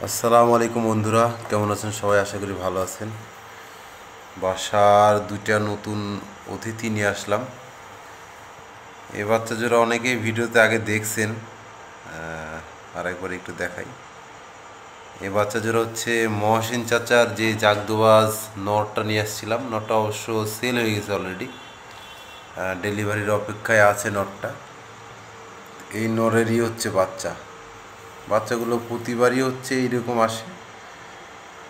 আসসালামু আলাইকুম বন্ধুরা, কেমন আছেন সবাই? আশা করি ভালো আছেন। বাসার দুইটা নতুন অতিথি নিয়ে আসলাম। এই বাচ্চা জোড়া অনেকেই ভিডিওতে আগে দেখছেন, আর একবার একটু দেখাই। এই বাচ্চা জোড়া হচ্ছে মহসিন চাচার যে জাগদোবাজ নরটা নিয়ে আসছিলাম। নরটা অবশ্য সেল হয়ে গেছে অলরেডি, ডেলিভারির অপেক্ষায় আছে নরটা। এই নরেরই হচ্ছে বাচ্চাগুলো প্রতিবারই হচ্ছে এইরকম আসে।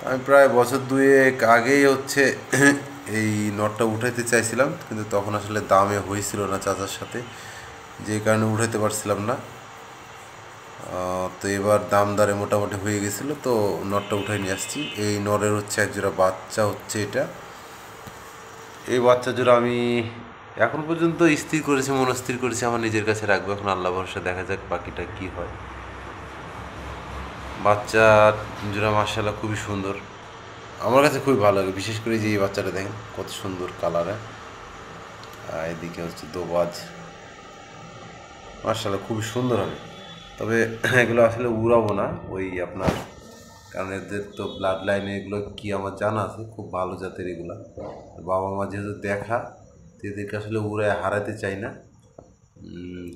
আমি প্রায় বছর দুয়েক আগেই হচ্ছে এই নটটা উঠাইতে চাইছিলাম, কিন্তু তখন আসলে দামে হয়েছিল না চাচার সাথে, যে কারণে উঠাইতে পারছিলাম না। তো এবার দাম দরে মোটামুটি হয়ে গেছিলো, তো নটটা উঠাই নিয়ে আসছি। এই নরের হচ্ছে একজোড়া বাচ্চা হচ্ছে এটা। এই বাচ্চা জোড়া আমি এখন পর্যন্ত স্থির করেছি, মনস্থির করেছি আমার নিজের কাছে রাখবো। এখন আল্লাহ ভরসা, দেখা যাক বাকিটা কি হয়। বাচ্চা জোড়া মার্শাল্লাহ খুবই সুন্দর, আমার কাছে খুবই ভালো লাগে। বিশেষ করে যে এই বাচ্চাটা দেখেন কত সুন্দর কালারে, এদিকে হচ্ছে দোবাজ, মার্শাল্লাহ খুবই সুন্দর হবে। তবে এগুলো আসলে উড়াবো না ওই আপনার, কারণ এদের তো ব্লাড লাইনে এগুলো কি আমার জানা আছে, খুব ভালো জাতের এগুলা। বাবা মা যেহেতু দেখা, তো এদেরকে আসলে উড়ায় হারাতে চাই না।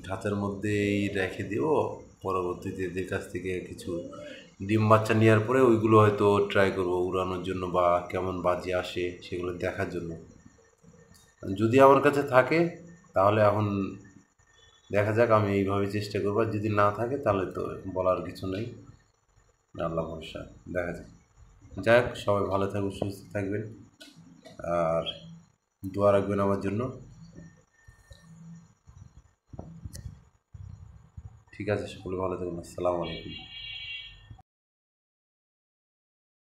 খাঁচার মধ্যেই রেখে দিও, পরবর্তীতে এদের কাছ থেকে কিছু ডিম বাচ্চা নেওয়ার পরে ওইগুলো হয়তো ট্রাই করবো উড়ানোর জন্য, বা কেমন বাজি আসে সেগুলো দেখার জন্য। যদি আমার কাছে থাকে তাহলে এখন দেখা যাক, আমি এইভাবে চেষ্টা করবো। আর যদি না থাকে তাহলে তো বলার কিছু নেই, আল্লাহ ভরসা, দেখা যাক। যাই হোক, সবাই ভালো থাকবেন, সুস্থ থাকবেন, আর দোয়া রাখবেন আমার জন্য। ঠিক আছে, সকলে ভালো থাকবেন। আসসালামু আলাইকুম।